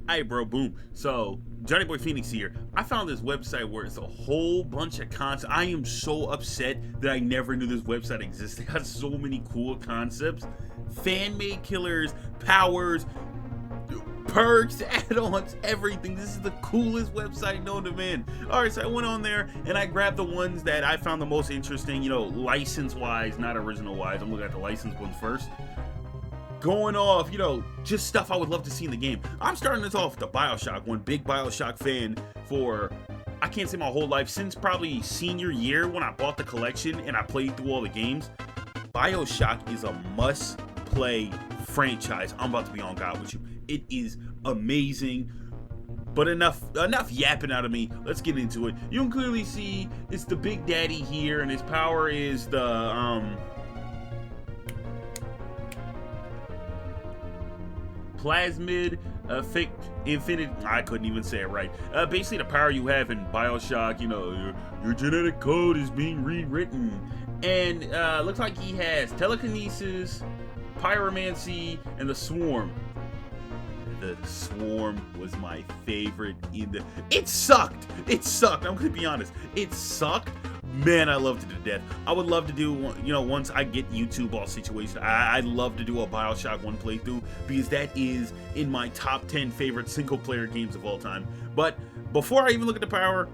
Hey, bro, boom. So, Johnny Boy Phoenix here. I found this website where it's a whole bunch of content. I am so upset that I never knew this website existed. It has so many cool concepts, fan made killers, powers, perks, add-ons, everything. This is the coolest website known to man. Alright, so I went on there and I grabbed the ones that I found the most interesting, license-wise, not original-wise. I'm looking at the licensed ones first. Going off, just stuff I would love to see in the game. I'm starting this off with the Bioshock one. Big Bioshock fan for, I can't say my whole life, since probably senior year when I bought the collection and I played through all the games. Bioshock is a must-play franchise. I'm about to be on God with you. It is amazing. But enough yapping out of me. Let's get into it. You can clearly see it's the Big Daddy here, and his power is the Plasmid Infinite. I couldn't even say it right. Basically, the power you have in Bioshock. Your genetic code is being rewritten, and looks like he has telekinesis, pyromancy, and the swarm. The swarm was my favorite it sucked. I'm gonna be honest. It sucked. Man, I loved it to death. I would love to do, once I get YouTube all situated, I'd love to do a Bioshock 1 playthrough because that is in my top 10 favorite single player games of all time. But before I even look at the power,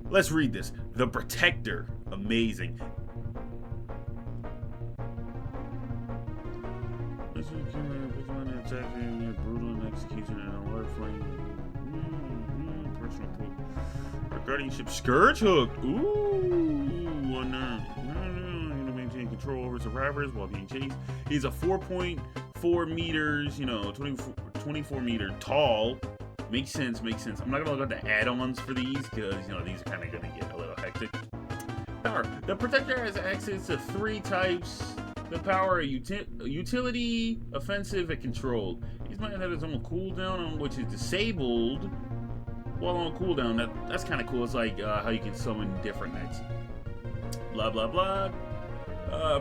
let's read this. The Protector, amazing. This is brutal execution and a lot of flame. Personal quote. Guardianship Scourge hooked. Ooh, unarmed. Maintain control over survivors while being chased. He's a 4.4 meters, 24 meter tall. Makes sense. I'm not gonna look at the add-ons for these because these are kind of gonna get a little hectic. Power. The Protector has access to 3 types. The power: utility, offensive, and controlled. He's might have his own cooldown, which is disabled. While on cooldown, that's kind of cool. It's like how you can summon different knights. Blah blah blah.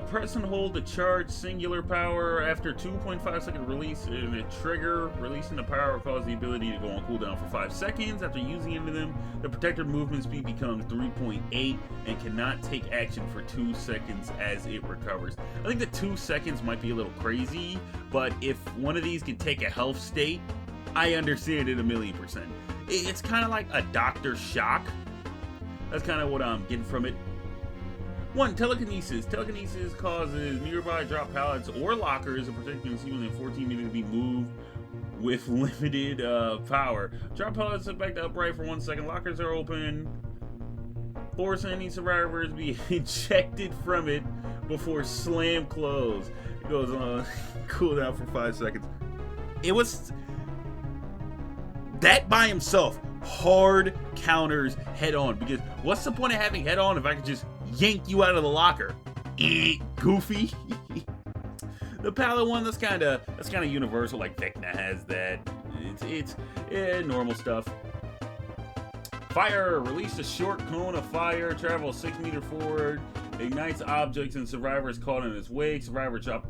Press and hold to charge singular power after 2.5 second release and a trigger. Releasing the power will cause the ability to go on cooldown for 5 seconds. After using into them, the Protector movement speed becomes 3.8 and cannot take action for 2 seconds as it recovers. I think the 2 seconds might be a little crazy, but if one of these can take a health state, I understand it 1,000,000%. It's kind of like a Dr. Shock. That's kind of what I'm getting from it. 1. Telekinesis. Telekinesis causes nearby drop pallets or lockers and protecting concealment in 14 minutes to be moved with limited power. Drop pallets sit back to upright for 1 second. Lockers are open. Force any survivors be ejected from it before slam close. It goes on cooldown for 5 seconds. It was... that by himself hard counters head on, because what's the point of having head on if I could just yank you out of the locker? Goofy. The pallet one, that's kind of universal. Like Vecna has that. It's normal stuff. Fire. Release a short cone of fire. Travel 6 meters forward. Ignites objects and survivors caught in its wake. Survivor drop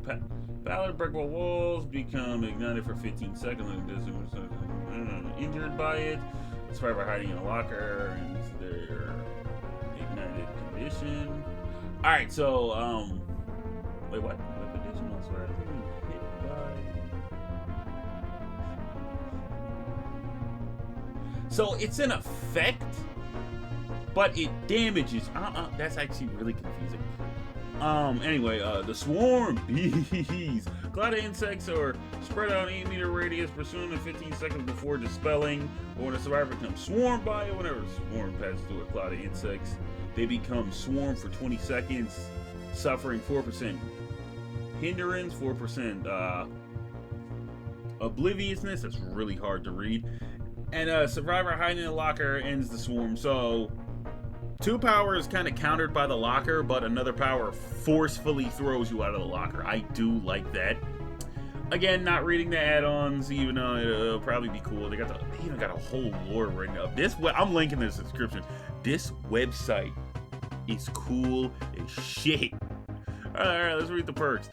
pallet breakable walls. Become ignited for 15 seconds. Injured by it. Survivor hiding in a locker and their ignited condition. Alright, so wait, what? What condition? I'm sorry. Hit by... So it's an effect, but it damages. That's actually really confusing. Anyway, the swarm bees. Cloud of insects are spread out an 8 meter radius, pursuing in 15 seconds before dispelling, or when a survivor becomes swarmed by it. Whenever a swarm passes through a cloud of insects, they become swarmed for 20 seconds, suffering 4% hindrance, 4% obliviousness. That's really hard to read. And a survivor hiding in a locker ends the swarm. So 2 power is kind of countered by the locker, but another power forcefully throws you out of the locker. I do like that. Again, not reading the add-ons, even though it'll probably be cool. They even got a whole lore written up. I'm linking this description. This website is cool as shit. Alright, let's read the perks.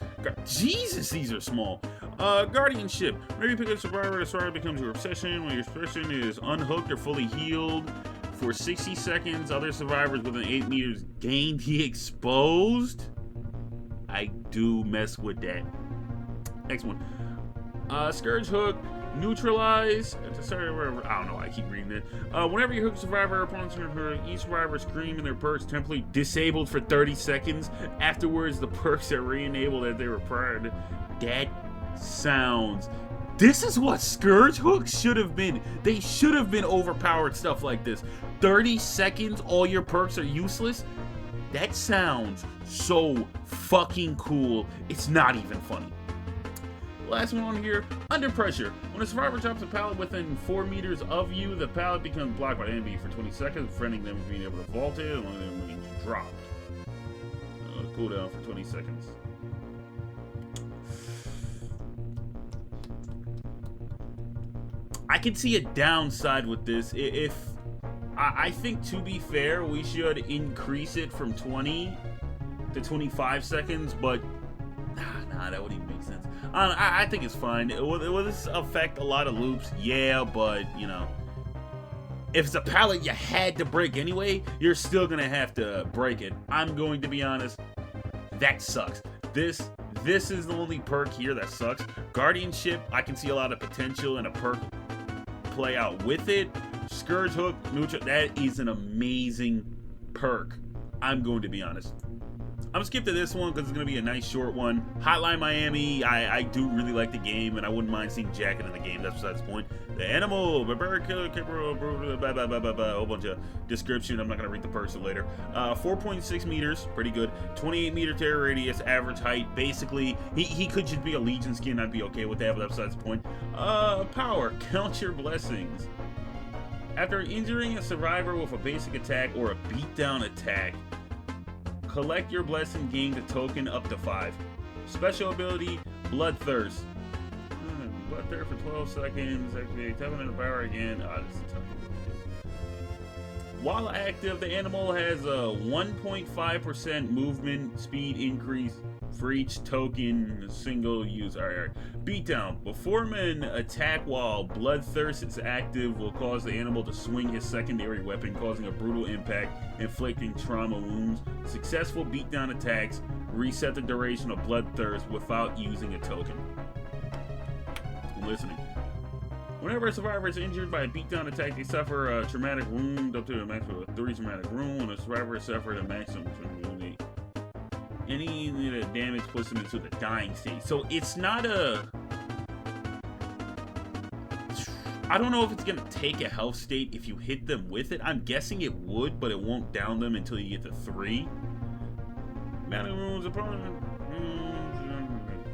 Jesus, these are small. Guardianship. Maybe pick up Survivor. The Survivor becomes your obsession. When your obsession is unhooked or fully healed for 60 seconds, other survivors within 8 meters gain the exposed. I do mess with that. Next one. Scourge Hook. Neutralize. I don't know. I keep reading it. Whenever you hook a survivor, opponents are hurt. Each survivor scream in their perks temporarily disabled for 30 seconds. Afterwards, the perks are re-enabled as they were prior to. That sounds. This is what Scourge Hooks should have been. They should have been overpowered stuff like this. 30 seconds, all your perks are useless. That sounds so fucking cool. It's not even funny. Last one on here, Under Pressure. When a survivor drops a pallet within 4 meters of you, the pallet becomes blocked by the enemy for 20 seconds, preventing them from being able to vault it as long as the enemy is dropped. Cooldown for 20 seconds. I can see a downside with this. If I think, to be fair, we should increase it from 20 to 25 seconds, but nah, that wouldn't even make sense. I think it's fine. Will this affect a lot of loops? Yeah, but, you know, if it's a pallet you had to break anyway, you're still going to have to break it. I'm going to be honest, that sucks. This is the only perk here that sucks. Guardianship, I can see a lot of potential in a perk play out with it. Scourge Hook, neutral, that is an amazing perk. I'm going to be honest. I'm gonna skip to this one because it's gonna be a nice short one. Hotline Miami, I do really like the game, and I wouldn't mind seeing Jacket in the game. That's besides the point. The animal, barbaric killer, a whole bunch of description. I'm not gonna read the person later. 4.6 meters, pretty good. 28 meter terror radius, average height. Basically, he could just be a Legion skin. I'd be okay with that, but that's besides the point. Power, count your blessings. After injuring a survivor with a basic attack or a beatdown attack, collect your blessing, gain the token up to 5. Special ability, Bloodthirst. Bloodthirst for 12 seconds. Activate 7 in the power again. This is tough. While active, the animal has a 1.5% movement speed increase for each token single use. Alright. Beatdown. Perform an attack while Bloodthirst is active will cause the animal to swing his secondary weapon, causing a brutal impact, inflicting trauma wounds. Successful beatdown attacks reset the duration of Bloodthirst without using a token. I'm listening. Whenever a survivor is injured by a beatdown attack, they suffer a traumatic wound up to a maximum of 3 traumatic wounds. When a survivor suffered a maximum of 8. Any damage puts them into the dying state. So it's not a... I don't know if it's going to take a health state if you hit them with it. I'm guessing it would, but it won't down them until you get to 3. Magic wounds, opponent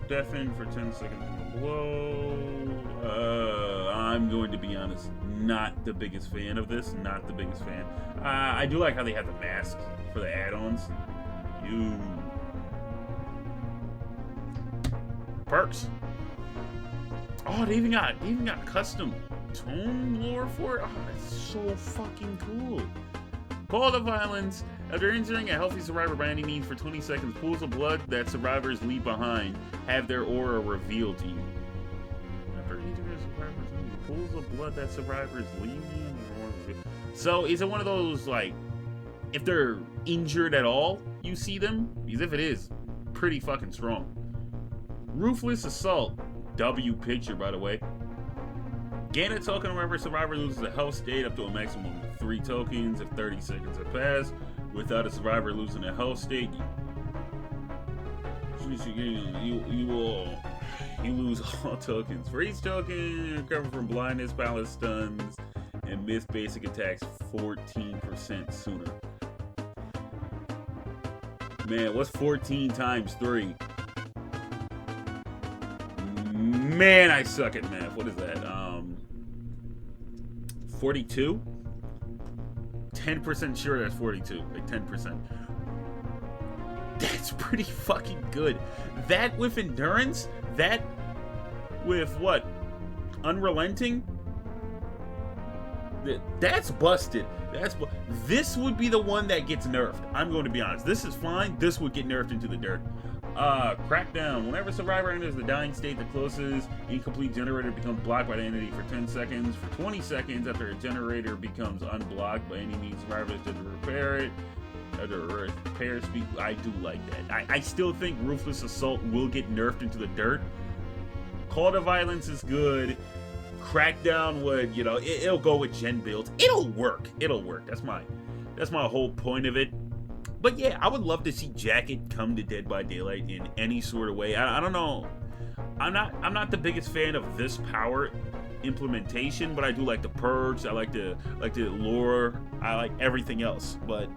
deafen for 10 seconds from the blow. I'm going to be honest, not the biggest fan of this. Not the biggest fan. I do like how they have the masks for the add-ons. Perks. Oh, they even got custom tone lore for it. Oh, that's so fucking cool. Call to violence. After injuring a healthy survivor by any means for 20 seconds, pools of blood that survivors leave behind have their aura revealed to you. After injuring a survivor, pools of blood that survivors leave you. So is it one of those, like, if they're injured at all, you see them? Because if it is, pretty fucking strong. Ruthless Assault. W picture, by the way. Gain a token whenever a survivor loses a health state up to a maximum of 3 tokens if 30 seconds have passed. Without a survivor losing a health state, you lose all tokens. For each token, recover from blindness, balance, stuns, and miss basic attacks 14% sooner. Man, what's 14 times 3? Man, I suck at math. What is that? 42? 10% sure that's 42. Like 10%. That's pretty fucking good. That with endurance, that with what? Unrelenting? That's busted. This would be the one that gets nerfed. I'm going to be honest. This is fine. This would get nerfed into the dirt. Crackdown. Whenever survivor enters the dying state, the closest incomplete generator becomes blocked by the entity for 10 seconds. For 20 seconds after a generator becomes unblocked by any means, survivors to repair it. Repair speed. I do like that. I still think Ruthless Assault will get nerfed into the dirt. Call to Violence is good. Crackdown would, you know, it'll go with gen builds. It'll work. It'll work. That's my whole point of it. But yeah, I would love to see Jacket come to Dead by Daylight in any sort of way. I don't know. I'm not the biggest fan of this power implementation, but I do like the perks. I like the lore. I like everything else. But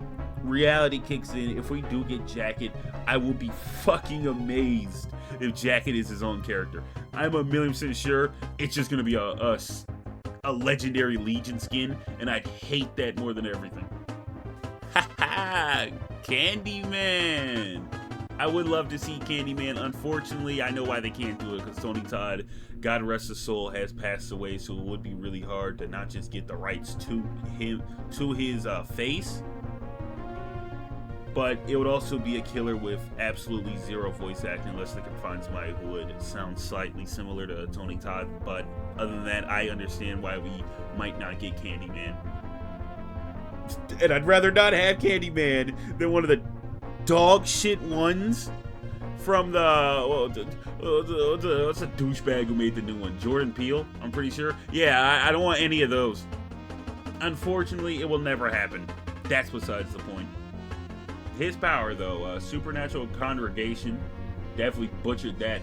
reality kicks in. If we do get Jacket, I will be fucking amazed if Jacket is his own character. I'm 1,000,000% sure it's just gonna be a legendary Legion skin, and I'd hate that more than everything. Haha, Candyman. I would love to see Candyman. Unfortunately, I know why they can't do it, because Tony Todd, God rest his soul, has passed away, so it would be really hard to not just get the rights to him, to his face, but it would also be a killer with absolutely zero voice acting, unless they can find somebody who would sound slightly similar to Tony Todd. But other than that, I understand why we might not get Candyman. And I'd rather not have Candyman than one of the dog shit ones from what's the douchebag who made the new one? Jordan Peele, I'm pretty sure. Yeah, I don't want any of those. Unfortunately, it will never happen. That's besides the point. His power, though, Supernatural Congregation, definitely butchered that.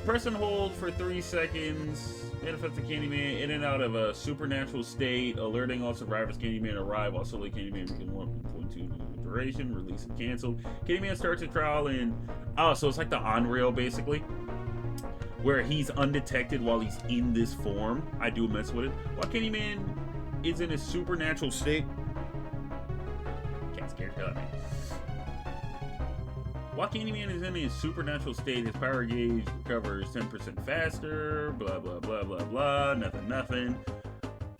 Press and hold for 3 seconds. Manifest the Candyman in and out of a supernatural state, alerting all survivors Candyman arrive. Also, let Candyman begin 1.2 duration. Release and cancel. Candyman starts a trial in. Oh, so it's like the on-rail, basically, where he's undetected while he's in this form. I do mess with it. While Candyman is in a supernatural state. Cat scared hell out of me. While Candyman is in a supernatural state, his power gauge recovers 10% faster, blah, blah, blah, blah, blah, nothing.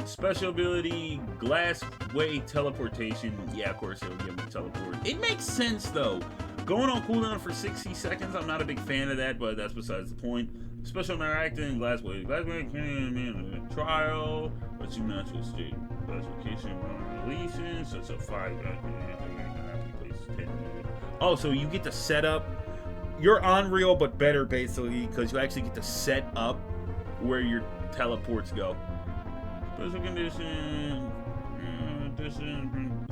Special ability, Glassway Teleportation. Yeah, of course, it'll give him a teleport. It makes sense, though. Going on cooldown for 60 seconds, I'm not a big fan of that, but that's besides the point. Special interacting, Glassway, Candyman, trial, a supernatural state. Classification, releases, so it's a 5. Oh, so you get to set up. You're on real, but better, basically, because you actually get to set up where your teleports go. Special condition.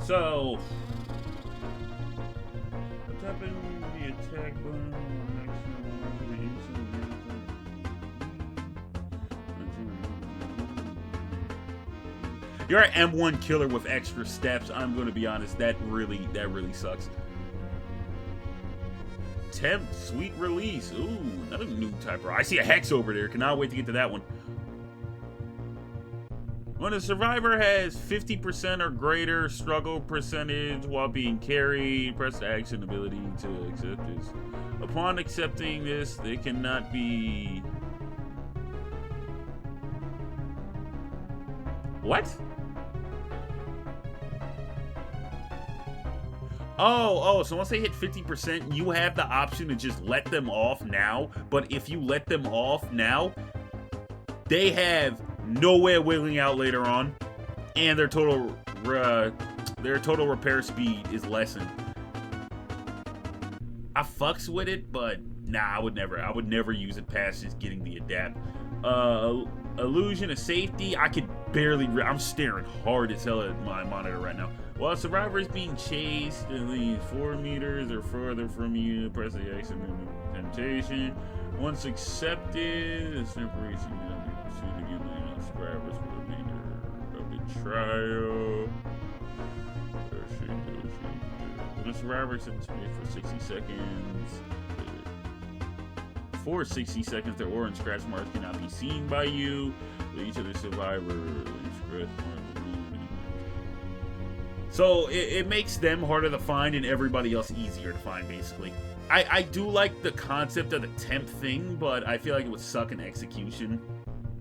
So, tapping the attack button. You're an M1 killer with extra steps. I'm going to be honest. That really sucks. Temp, sweet release. Ooh, another new typer. I see a hex over there. Cannot wait to get to that one. When a survivor has 50% or greater struggle percentage while being carried, press the action ability to accept this. Upon accepting this, they cannot be... What? Oh, so once they hit 50%, you have the option to just let them off now. But if you let them off now, they have no way of wiggling out later on, and their total repair speed is lessened. I fucks with it, but nah, I would never use it past just getting the adapt. Illusion of safety, I could barely. I'm staring hard as hell at my monitor right now. While a survivor is being chased at least 4 meters or further from you, press the X and temptation. Once accepted, the separation will be pursued again by survivors for the remainder of the trial. When a survivor is in space for 60 seconds. For 60 seconds, their aura and scratch marks cannot be seen by you. With each of the survivors, so it makes them harder to find and everybody else easier to find, basically. I do like the concept of the temp thing, but I feel like it would suck in execution.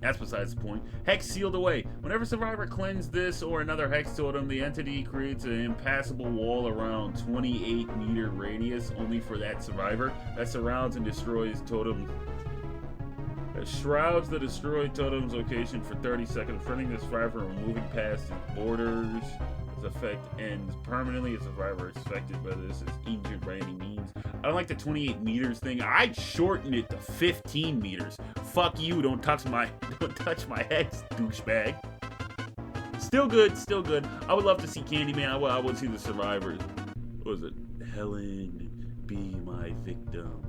That's besides the point. Hex sealed away. Whenever Survivor cleansed this or another Hex totem, the entity creates an impassable wall around 28-meter radius only for that Survivor that surrounds and destroys totems. Shrouds the destroyed totem's location for 30 seconds, preventing the Survivor from moving past its borders. This effect ends permanently. A Survivor affected by this is injured by any means. I don't like the 28 meters thing. I'd shorten it to 15 meters. Fuck you, don't touch my Hex, douchebag. Still good, still good. I would love to see Candyman. I would see the Survivors. What was it? Helen, be my victim.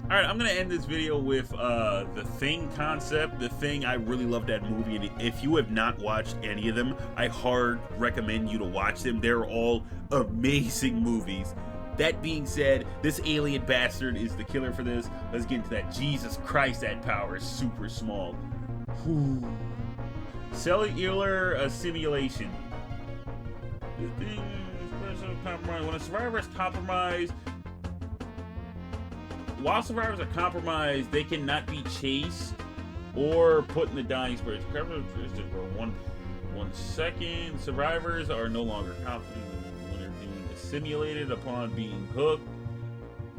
Alright, I'm going to end this video with the Thing concept. The Thing, I really love that movie, and if you have not watched any of them, I hard recommend you to watch them. They're all amazing movies. That being said, this alien bastard is the killer for this. Let's get into that. Jesus Christ, that power is super small. Whew. Cellular assimilation. The Thing is special compromise. When a Survivor is compromised, while Survivors are compromised, they cannot be chased or put in the dying spirit. Characteristic for 1 second. Survivors are no longer confident when they're being assimilated upon being hooked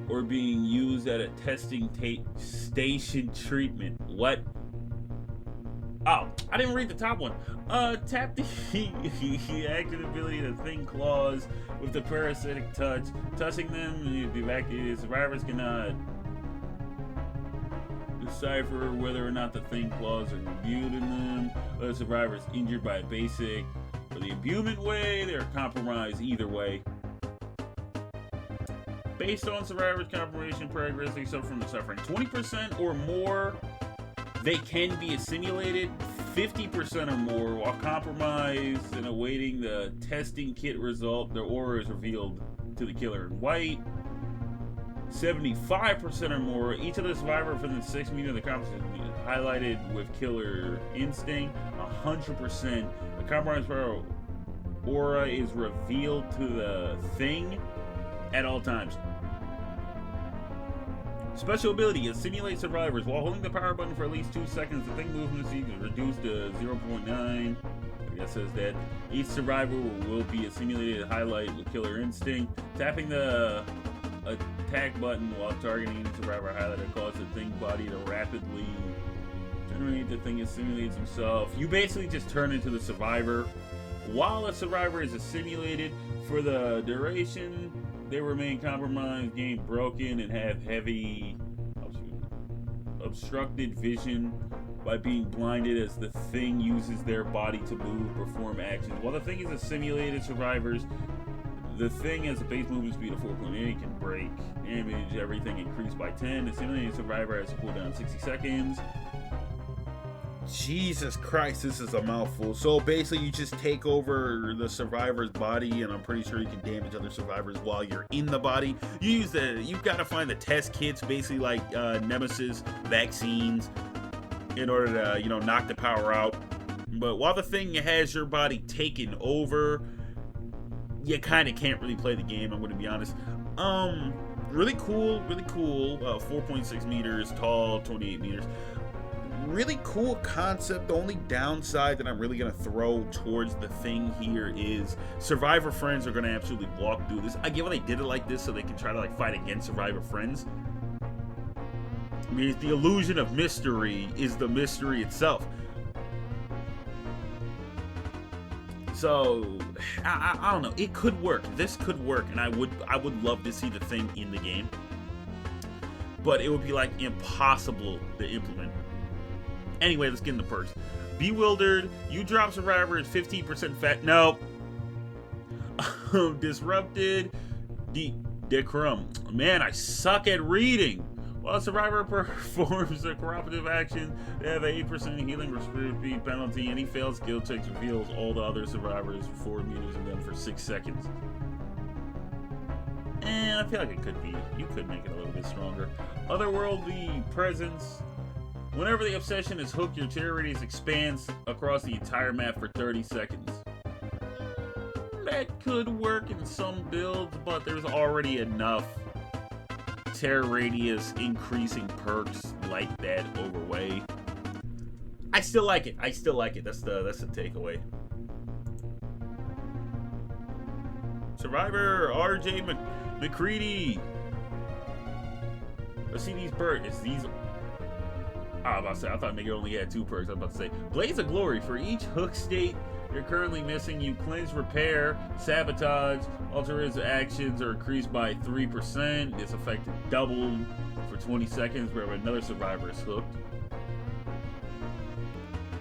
or being used at a testing station treatment. What? Oh, I didn't read the top one. Tap the active ability to Thing claws with the parasitic touch. Touching them, the evacuated Survivors cannot decipher whether or not the Thing claws are imbued in them. Other Survivors injured by a basic or the imbuement way, they are compromised either way. Based on Survivors' confirmation progress, they suffer from the suffering 20% or more. They can be assimilated 50% or more while compromised and awaiting the testing kit result. Their aura is revealed to the killer in white. 75% or more. Each of the Survivor from the 6 meter of the competition is highlighted with killer instinct. 100%. The compromised aura is revealed to the Thing at all times. Special ability, assimilate Survivors. While holding the power button for at least 2 seconds, the Thing movement speed is reduced to 0.9. I guess says that. Each Survivor will be assimilated, highlight with killer instinct. Tapping the attack button while targeting each Survivor highlighter causes the Thing body to rapidly generate. The Thing assimilates himself. You basically just turn into the Survivor. While a Survivor is assimilated for the duration, they remain compromised, game broken, and have heavy obstructed vision by being blinded as the Thing uses their body to move, perform actions. While the Thing is assimilated Survivors, the Thing has a base movement speed of 4.8, can break damage, everything increased by 10. The assimilated Survivor has a cooldown 60 seconds. Jesus Christ, this is a mouthful. So basically you just take over the Survivor's body, and I'm pretty sure you can damage other Survivors while you're in the body. You've got to find the test kits, basically like Nemesis vaccines, in order to, you know, knock the power out. But while the Thing has your body taken over, you kind of can't really play the game, I'm going to be honest. Really cool, 4.6 meters tall, 28 meters. Really cool concept. The only downside that I'm really going to throw towards the Thing here is Survivor friends are going to absolutely walk through this. I get why they did it like this, so they can try to like fight against Survivor friends. I mean, the illusion of mystery is the mystery itself. So I don't know, it could work. This could work, and I would love to see the Thing in the game, but it would be like impossible to implement. Anyway, let's get in the perks. Bewildered. You drop Survivor at 15% fat. No. Disrupted. Decrum. Man, I suck at reading. While a Survivor performs a cooperative action, they have an 8% healing speed penalty. Any failed skill checks reveals all the other Survivors for 4 meters and then for 6 seconds. And I feel like it could be. You could make it a little bit stronger. Otherworldly presence. Whenever the obsession is hooked, your terror radius expands across the entire map for 30 seconds. That could work in some builds, but there's already enough terror radius increasing perks like that overway. I still like it. I still like it. That's the takeaway. Survivor RJ McCready. Let's see these perks. It's these. I was about to say, I thought nigga only had 2 perks. I was about to say, Blaze of Glory. For each hook state you're currently missing, you cleanse, repair, sabotage, alter his actions are increased by 3%. This effect is doubled for 20 seconds wherever another survivor is hooked.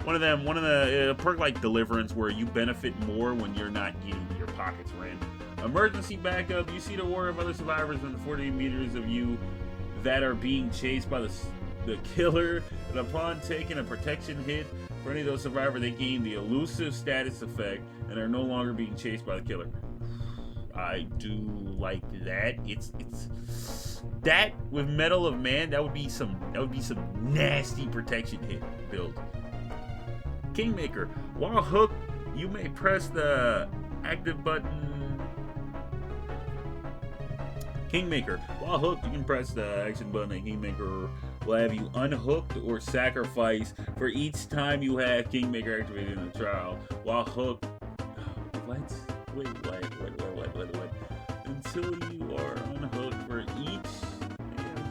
One of the perk like Deliverance, where you benefit more when you're not getting your pockets random. Emergency backup. You see the war of other survivors within 40 meters of you that are being chased by the killer, and upon taking a protection hit for any of those survivors, they gain the elusive status effect and are no longer being chased by the killer. I do like that. It's that with Medal of Man, that would be some nasty protection hit build. Kingmaker. While hooked, you may press the active button. Kingmaker. While hooked, you can press the action button, and Kingmaker will have you unhooked or sacrifice for each time you have Kingmaker activated in the trial. While hooked, what? Wait. Until you are unhooked for each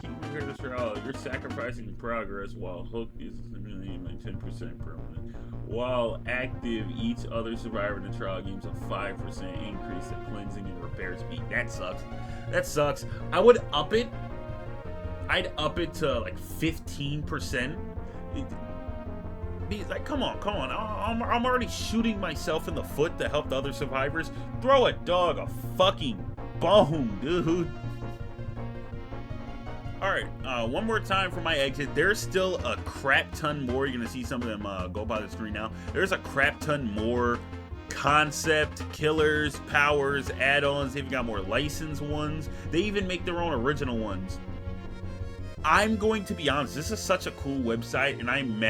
Kingmaker in the trial, you're sacrificing progress. While hooked is 10% permanent. While active, each other survivor in the trial gains a 5% increase in cleansing and repair speed. That sucks. That sucks. I would up it. I'd up it to like 15%. Like, come on. I'm already shooting myself in the foot to help the other survivors. Throw a dog a fucking bone, dude. Alright, one more time for my exit. There's still a crap ton more. You're gonna see some of them go by the screen now. There's a crap ton more concept, killers, powers, add-ons. They've got more licensed ones. They even make their own original ones. I'm going to be honest, this is such a cool website, and I'm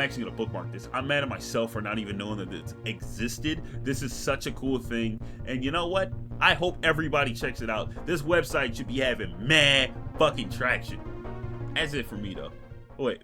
actually gonna bookmark this. I'm mad at myself for not even knowing that it existed. This is such a cool thing, and you know what? I hope everybody checks it out. This website should be having mad fucking traction. That's it for me though. Wait.